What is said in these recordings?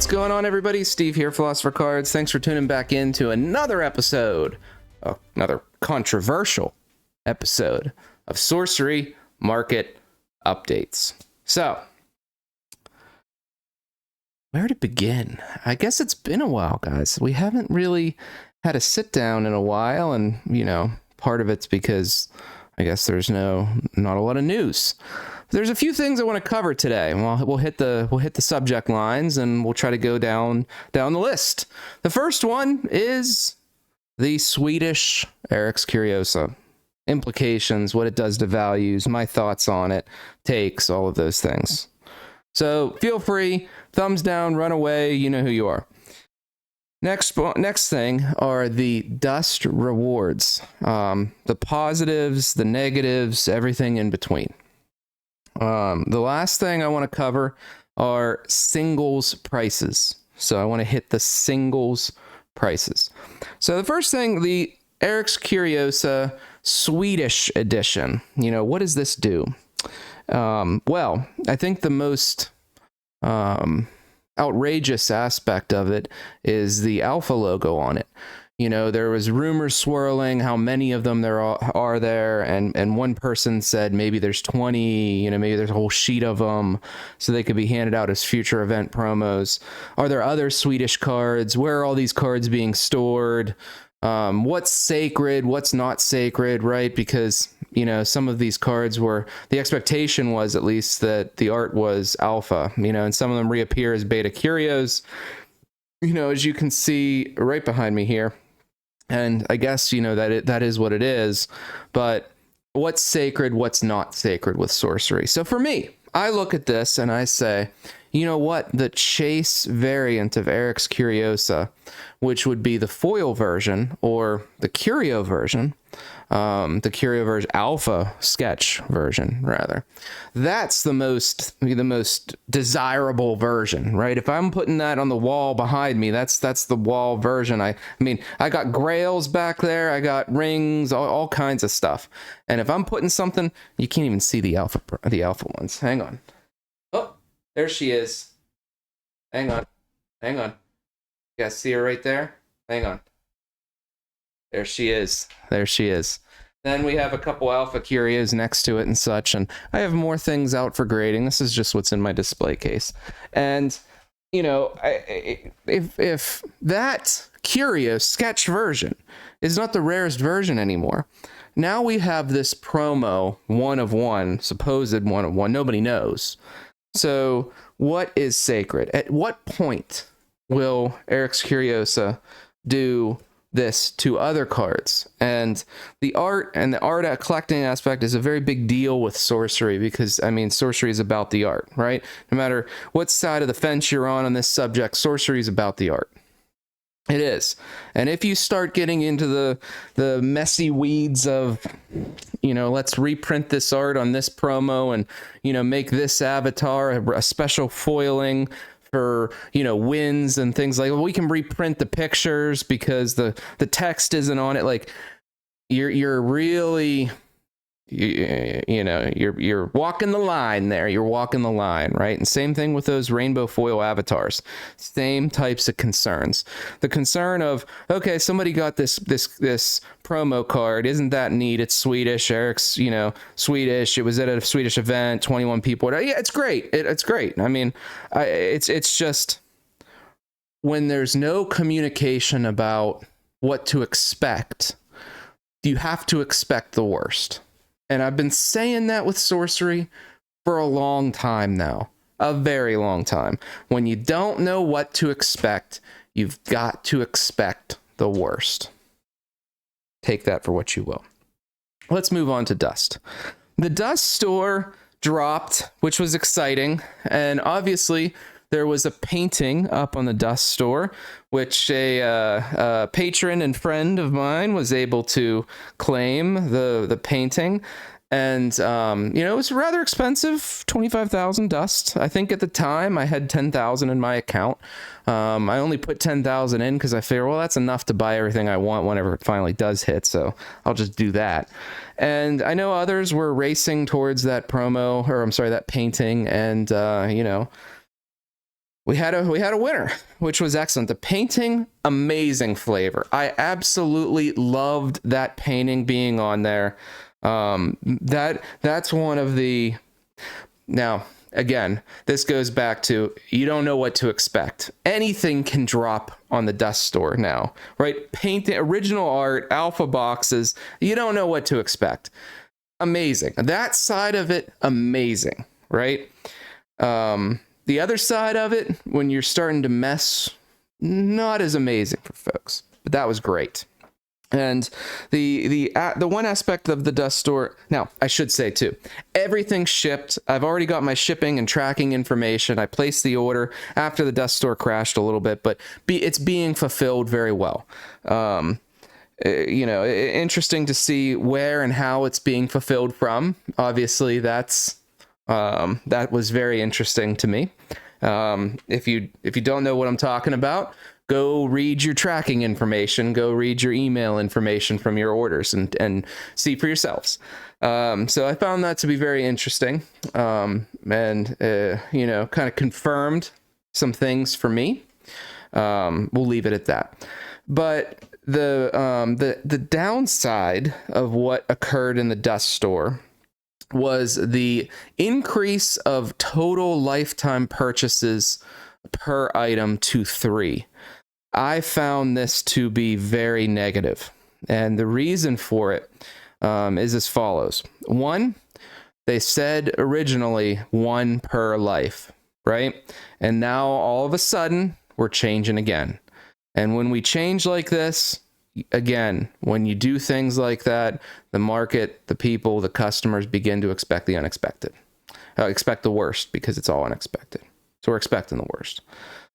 What's going on, everybody? Steve here, Philosopher Cards. Thanks for tuning back in to another episode, another controversial episode of Sorcery Market Updates. So, where to begin? I guess it's been a while, guys. We haven't really had a sit down in a while, and, you know, part of it's because I guess there's not a lot of news. There's a few things I want to cover today. We'll hit the subject lines and we'll try to go down the list. The first one is the Swedish Eric's Curiosa. Implications, what it does to values, my thoughts on it, takes, all of those things. So feel free, thumbs down, run away, you know who you are. Next thing are the dust rewards. The positives, the negatives, everything in between. The last thing I want to cover are singles prices. So I want to hit the singles prices. So the first thing, the Eric's Curiosa Swedish edition. You know, what does this do? Well, I think the most outrageous aspect of it is the alpha logo on it. You know, there was rumors swirling how many of them there are there, and one person said maybe there's 20, you know, maybe there's a whole sheet of them, so they could be handed out as future event promos. Are there other Swedish cards? Where are all these cards being stored? What's sacred? What's not sacred, right? Because, you know, some of these cards were, the expectation was at least that the art was alpha, you know, and some of them reappear as beta curios, you know, as you can see right behind me here. And I guess, you know, that is what it is, but what's sacred, what's not sacred with sorcery? So for me, I look at this and I say, you know what, the chase variant of Eric's Curiosa, which would be the foil version or the curio version, alpha sketch version rather, that's the most desirable version, right? If I'm putting that on the wall behind me, that's the wall version. I mean, I got grails back there, I got rings, all kinds of stuff. And if I'm putting something, you can't even see the alpha ones. Hang on. Oh, there she is. Hang on. You guys see her right there? Hang on. There she is. Then we have a couple alpha curios next to it and such, and I have more things out for grading. This is just what's in my display case. And, you know, if that curio sketch version is not the rarest version anymore, now we have this promo one of one, supposed one of one, nobody knows. So what is sacred? At what point will Eric's Curiosa do this to other cards? And the art collecting aspect is a very big deal with sorcery, because I mean, sorcery is about the art, right? No matter what side of the fence you're on this subject, sorcery is about the art. It is. And if you start getting into the messy weeds of, you know, let's reprint this art on this promo and, you know, make this avatar a special foiling for, you know, wins and things like, well, we can reprint the pictures because the text isn't on it. Like, you're really, you know, you're walking the line there. You're walking the line, right? And same thing with those rainbow foil avatars. Same types of concerns. The concern of, okay, somebody got this promo card. Isn't that neat? It's Swedish. Eric's, you know, Swedish. It was at a Swedish event. 21 people. Yeah, it's great. It's great. I mean, it's just when there's no communication about what to expect, you have to expect the worst. And I've been saying that with sorcery for a long time now, a very long time. When you don't know what to expect, you've got to expect the worst. Take that for what you will. Let's move on to Dust. The Dust store dropped, which was exciting. And obviously, there was a painting up on the Dust store, which a patron and friend of mine was able to claim the painting. And, you know, it was rather expensive, 25,000 Dust. I think at the time I had 10,000 in my account. I only put 10,000 in because I figured, well, that's enough to buy everything I want whenever it finally does hit. So I'll just do that. And I know others were racing towards that promo, or I'm sorry, that painting. And, you know, we had a winner, which was excellent. The painting, amazing flavor. I absolutely loved that painting being on there. That's one of the. Now, again, this goes back to you don't know what to expect. Anything can drop on the dust store now, right? Painting, original art, alpha boxes. You don't know what to expect. Amazing. That side of it, amazing, right? The other side of it, when you're starting to mess, not as amazing for folks, but that was great. And the one aspect of the dust store, now I should say too, everything shipped. I've already got my shipping and tracking information. I placed the order after the dust store crashed a little bit, but it's being fulfilled very well. Interesting to see where and how it's being fulfilled from. Obviously, that was very interesting to me. If you don't know what I'm talking about, go read your tracking information, go read your email information from your orders and see for yourselves. So I found that to be very interesting, and kind of confirmed some things for me. We'll leave it at that. But the downside of what occurred in the dust store was the increase of total lifetime purchases per item to 3. I found this to be very negative. And the reason for it is as follows. 1, they said originally 1 per life, right? And now all of a sudden we're changing again. And when we change like this, again, when you do things like that, the market, the people, the customers begin to expect the unexpected. Expect the worst because it's all unexpected. So we're expecting the worst.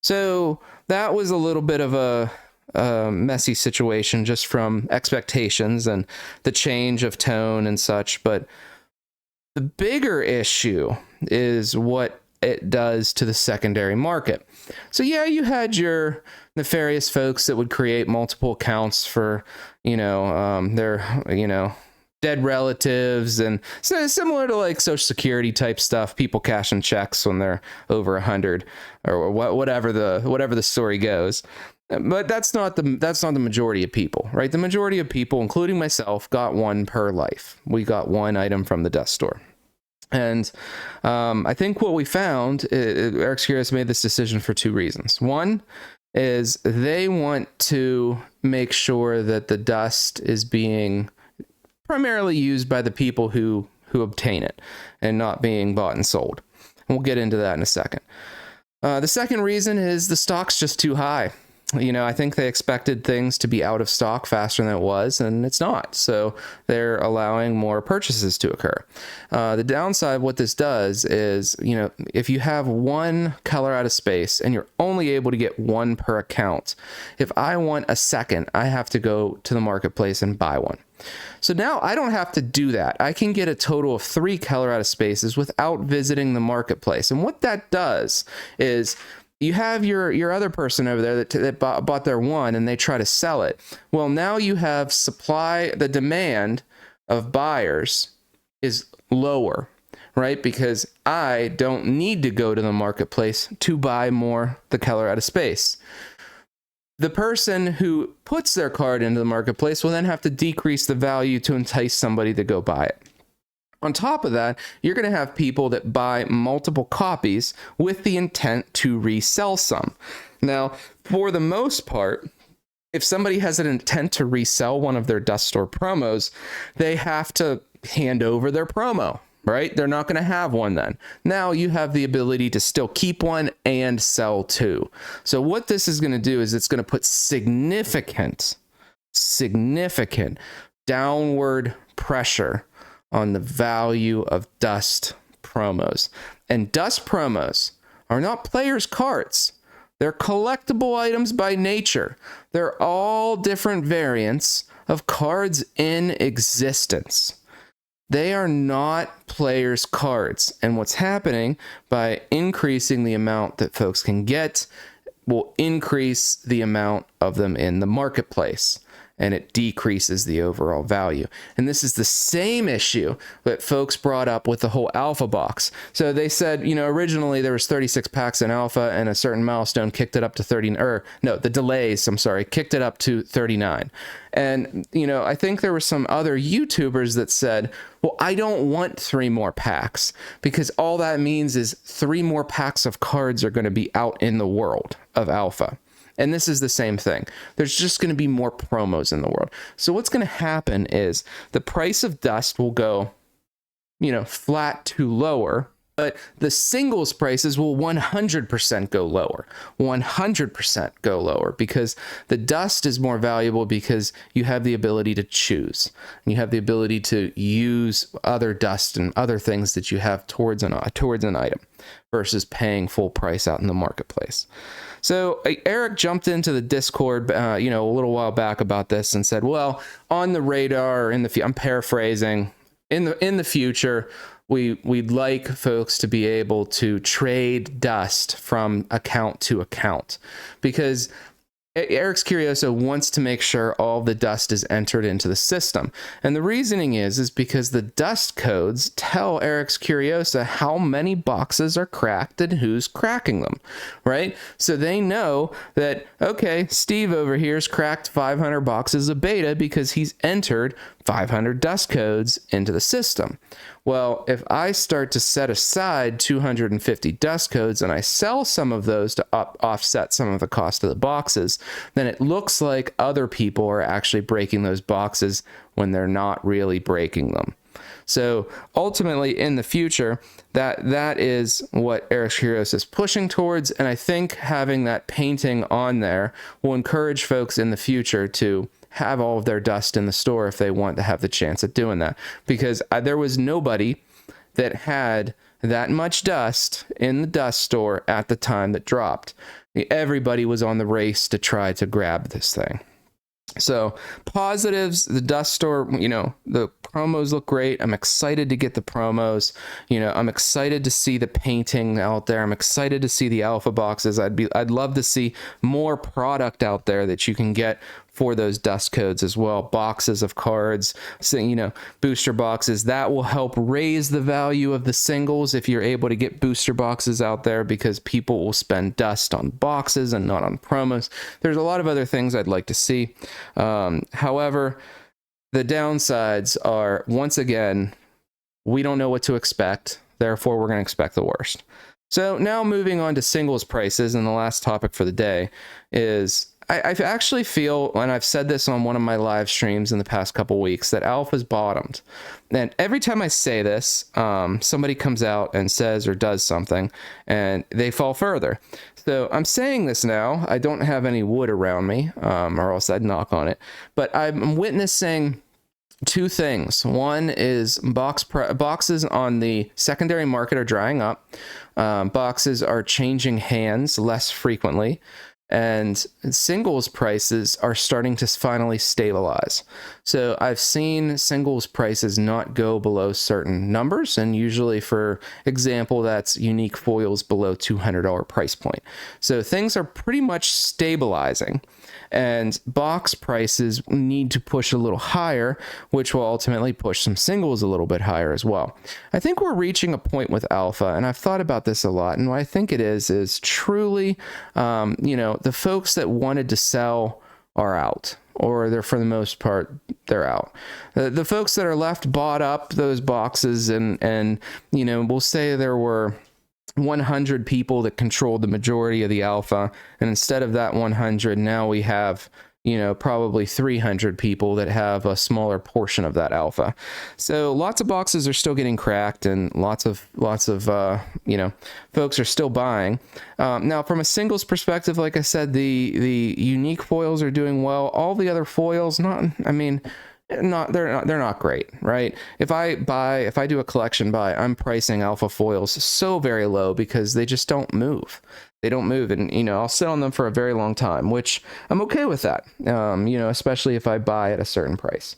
So that was a little bit of a messy situation just from expectations and the change of tone and such. But the bigger issue is what it does to the secondary market. So yeah, you had your nefarious folks that would create multiple accounts for, their, dead relatives, and so similar to like Social Security type stuff, people cashing checks when they're over 100 or whatever the story goes. But that's not the majority of people, right? The majority of people, including myself, got 1 per life. We got 1 item from the dust store. And I think what we found, Eric's Curious made this decision for 2 reasons. 1 is they want to make sure that the dust is being primarily used by the people who obtain it and not being bought and sold. And we'll get into that in a second. The second reason is the stock's just too high. I think they expected things to be out of stock faster than it was, and it's not. So they're allowing more purchases to occur. The downside of what this does is, if you have 1 color out of space and you're only able to get 1 per account, if I want a second, I have to go to the marketplace and buy 1. So now I don't have to do that. I can get a total of 3 color out of spaces without visiting the marketplace. And what that does is you have your other person over there that bought their 1 and they try to sell it. Well, now you have supply, the demand of buyers is lower, right? Because I don't need to go to the marketplace to buy more the color out of space. The person who puts their card into the marketplace will then have to decrease the value to entice somebody to go buy it. On top of that, you're going to have people that buy multiple copies with the intent to resell some. Now, for the most part, if somebody has an intent to resell one of their dust store promos, they have to hand over their promo, right? They're not going to have one then. Now you have the ability to still keep one and sell 2. So what this is going to do is it's going to put significant downward pressure on the value of dust promos. And dust promos are not players' cards. They're collectible items by nature. They're all different variants of cards in existence. They are not players' cards. And what's happening by increasing the amount that folks can get will increase the amount of them in the marketplace. and it decreases the overall value. And this is the same issue that folks brought up with the whole alpha box. So they said, originally there was 36 packs in alpha, and a certain milestone kicked it up to 30, or no, the delays, I'm sorry, kicked it up to 39. And, I think there were some other YouTubers that said, well, I don't want 3 more packs, because all that means is 3 more packs of cards are going to be out in the world of alpha. And this is the same thing. There's just going to be more promos in the world. So what's going to happen is the price of dust will go, flat to lower, but the singles prices will 100% go lower. 100% go lower, because the dust is more valuable, because you have the ability to choose. And you have the ability to use other dust and other things that you have towards an item versus paying full price out in the marketplace. So Eric jumped into the Discord, a little while back about this and said, well, on the radar, I'm paraphrasing, in the future, we'd like folks to be able to trade dust from account to account, because Eric's Curiosa wants to make sure all the dust is entered into the system. And the reasoning is because the dust codes tell Eric's Curiosa how many boxes are cracked and who's cracking them, right? So they know that, okay, Steve over here's cracked 500 boxes of beta because he's entered 500 dust codes into the system. Well, if I start to set aside 250 dust codes and I sell some of those to offset some of the cost of the boxes, then it looks like other people are actually breaking those boxes when they're not really breaking them. So ultimately, in the future, that is what Eric Curiosa is pushing towards, and I think having that painting on there will encourage folks in the future to have all of their dust in the store if they want to have the chance at doing that, because there was nobody that had that much dust in the dust store at the time that dropped. Everybody was on the race to try to grab this thing. So positives, the dust store, the promos look great. I'm excited to get the promos. I'm excited to see the painting out there. I'm excited to see the alpha boxes. I'd love to see more product out there that you can get for those dust codes as well. Boxes of cards, so, booster boxes. That will help raise the value of the singles if you're able to get booster boxes out there, because people will spend dust on boxes and not on promos. There's a lot of other things I'd like to see. However, the downsides are, once again, we don't know what to expect. Therefore, we're going to expect the worst. So now moving on to singles prices, and the last topic for the day is, I actually feel, and I've said this on one of my live streams in the past couple weeks, that alpha's bottomed. And every time I say this, somebody comes out and says or does something, and they fall further. So I'm saying this now. I don't have any wood around me, or else I'd knock on it. But I'm witnessing 2 things. One is boxes on the secondary market are drying up. Boxes are changing hands less frequently. And singles prices are starting to finally stabilize. So I've seen singles prices not go below certain numbers, and usually, for example, that's unique foils below $200 price point. So things are pretty much stabilizing, and box prices need to push a little higher, which will ultimately push some singles a little bit higher as well. I think we're reaching a point with alpha, and I've thought about this a lot, and what I think it is truly, the folks that wanted to sell are out, or they're, for the most part, they're out. The folks that are left bought up those boxes, and we'll say there were 100 people that controlled the majority of the alpha, and instead of that 100, now we have probably 300 people that have a smaller portion of that alpha. So lots of boxes are still getting cracked, and lots of folks are still buying. Now, from a singles perspective, like I said, the unique foils are doing well. All the other foils, they're not great, right? If I do a collection buy, I'm pricing alpha foils so very low because they just don't move. They don't move, and I'll sit on them for a very long time, which I'm okay with that. Especially if I buy at a certain price.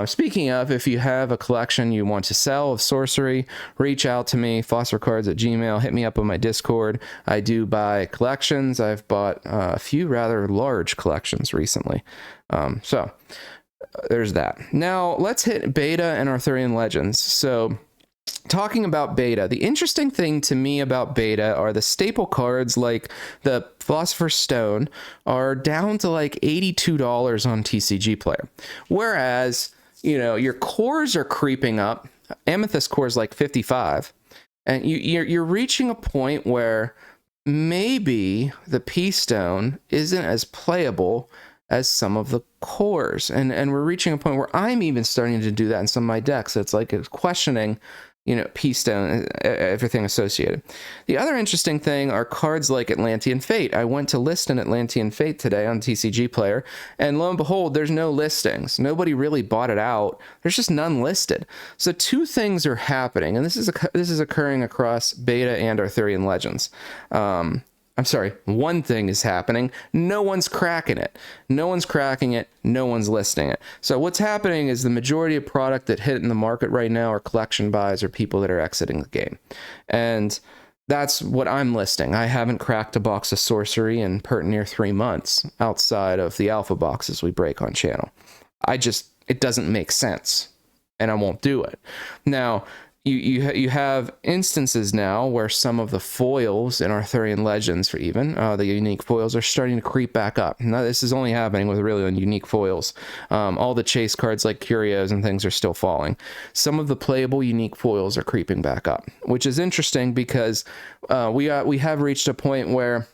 Speaking of, if you have a collection you want to sell of sorcery, reach out to me, philosophercards@gmail. Hit me up on my Discord. I do buy collections. I've bought a few rather large collections recently. So there's that. Now let's hit beta and Arthurian Legends. So talking about beta, the interesting thing to me about beta are the staple cards like the Philosopher's Stone are down to like $82 on TCG Player. Whereas, your cores are creeping up. Amethyst core is like 55. And you're reaching a point where maybe the P Stone isn't as playable as some of the cores. And we're reaching a point where I'm even starting to do that in some of my decks. It's like it's questioning P Stone, everything associated. The other interesting thing are cards like Atlantean Fate. I went to list an Atlantean Fate today on TCG Player, and lo and behold, there's no listings. Nobody really bought it out. There's just none listed. So two things are happening, and this is occurring across beta and Arthurian Legends. I'm sorry, one thing is happening. No one's cracking it. No one's cracking it. No one's listing it. So what's happening is the majority of product that hit in the market right now are collection buys or people that are exiting the game. And that's what I'm listing. I haven't cracked a box of sorcery in pert near 3 months outside of the alpha boxes we break on channel. It doesn't make sense, and I won't do it. Now, you have instances now where some of the foils in Arthurian Legends, for even the unique foils, are starting to creep back up. Now, this is only happening with really unique foils. All the chase cards like Curiosa and things are still falling. Some of the playable unique foils are creeping back up, which is interesting because we have reached a point where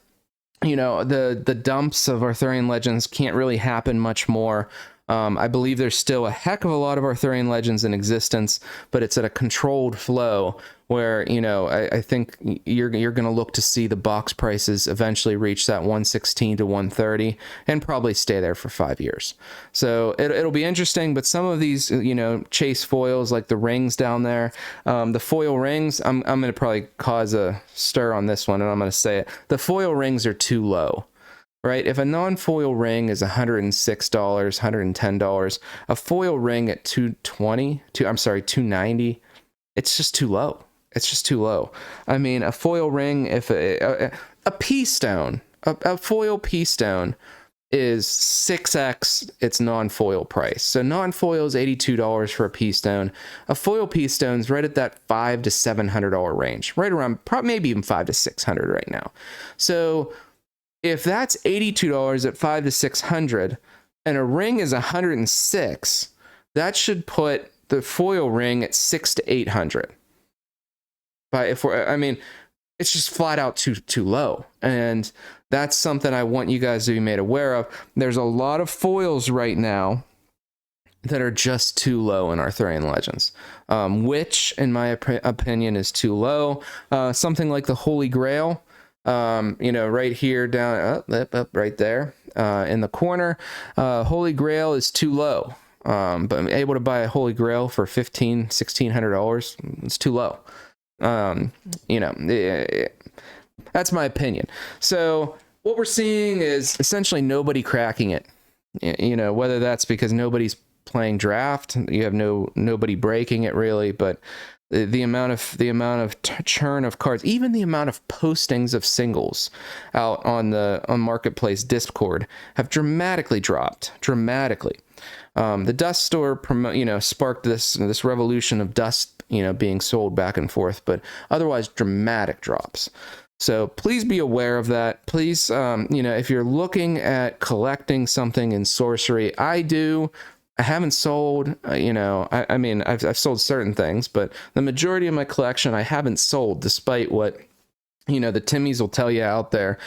the dumps of Arthurian Legends can't really happen much more. I believe there's still a heck of a lot of Arthurian Legends in existence, but it's at a controlled flow where, I think you're going to look to see the box prices eventually reach that 116 to 130 and probably stay there for 5 years. So it'll be interesting, but some of these, chase foils like the rings down there, the foil rings, I'm going to probably cause a stir on this one, and I'm going to say it. The foil rings are too low. Right? If a non-foil ring is $106, $110, a foil ring at $290, it's just too low. It's just too low. I mean, a foil ring, if a P Stone, a foil P Stone is 6x its non-foil price. So non-foil is $82 for a P Stone. A foil P Stone's right at that $500 to $700 range, right around maybe even $500 to $600 right now. So if that's $82 at $500 to $600 and a ring is $106, that should put the foil ring at $600 to $800. But it's just flat out too low, and that's something I want you guys to be made aware of. There's a lot of foils right now that are just too low in Arthurian Legends, which, in my opinion, is too low. Something like the Holy Grail. Right here down, up right there, in the corner, Holy Grail is too low. But I'm able to buy a Holy Grail for $1,500, $1,600. It's too low. That's my opinion. So what we're seeing is essentially nobody cracking it. Whether that's because nobody's playing draft, you have nobody breaking it really, but the amount of churn of cards, even the amount of postings of singles out on Marketplace Discord have dramatically dropped. The Dust Store sparked this revolution of dust being sold back and forth, but otherwise dramatic drops. So please be aware of that. Please, if you're looking at collecting something in sorcery, I haven't sold, I've sold certain things, but the majority of my collection I haven't sold, despite what, the Timmies will tell you out there.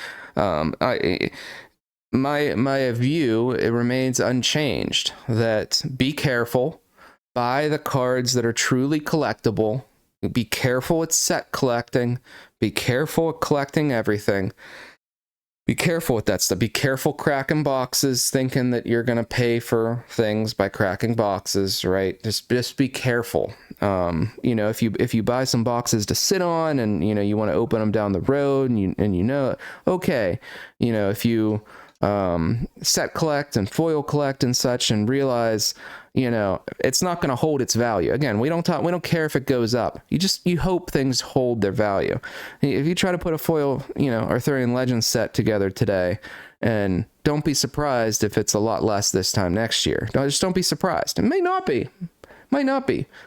My view, it remains unchanged, that be careful, buy the cards that are truly collectible, be careful with set collecting, be careful with collecting everything. Be careful with that stuff. Be careful cracking boxes, thinking that you're going to pay for things by cracking boxes, right? Just be careful. If you buy some boxes to sit on and, you want to open them down the road and okay, if you set collect and foil collect and such and realize, you know, it's not going to hold its value. Again, we don't care if it goes up. You hope things hold their value. If you try to put a foil, you know, Arthurian Legends set together today, and don't be surprised if it's a lot less this time next year. Just don't be surprised. It may not be,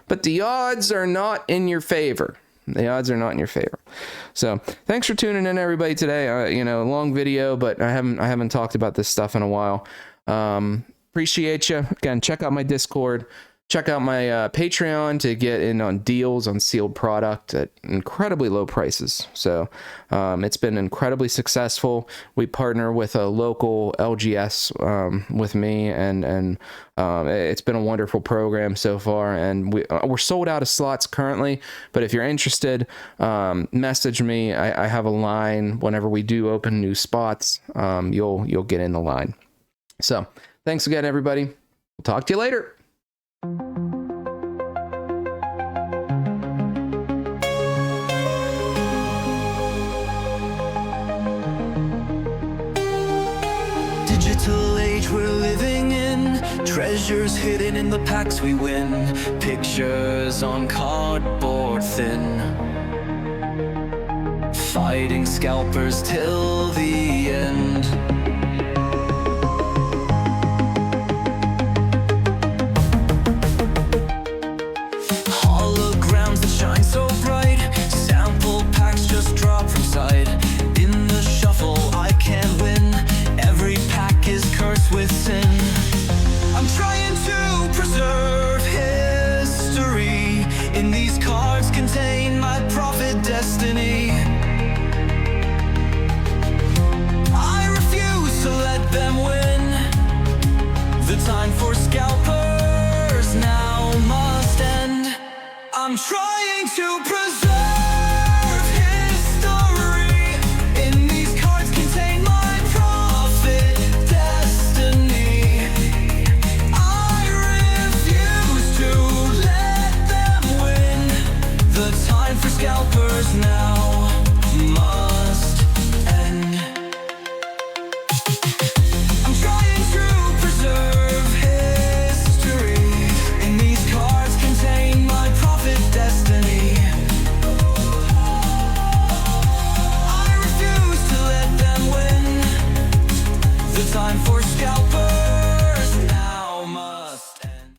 but the odds are not in your favor. The odds are not in your favor. So thanks for tuning in, everybody, today. You know, long video, but I haven't talked about this stuff in a while. Appreciate you. Again, check out my Discord. Check out my Patreon to get in on deals on sealed product at incredibly low prices. So it's been incredibly successful. We partner with a local LGS with me, and it's been a wonderful program so far. And we're sold out of slots currently, but if you're interested, message me. I have a line whenever we do open new spots. You'll get in the line. So thanks again, everybody. We'll talk to you later. Digital age we're living in, treasures hidden in the packs we win, pictures on cardboard thin, fighting scalpers till the end. Shine so bright, sample packs just drop from sight. In the shuffle I can't win, every pack is cursed with sin. I'm trying to preserve history, in these cards contain my prophet destiny. I refuse to let them win, the time for scalpers now must end. I'm trying to preserve history, in these cards contain my prophet destiny. I refuse to let them win, the time for scalpers now must end. I'm trying to preserve history, in these cards contain my prophet destiny. I refuse to let them win, the time for scalpers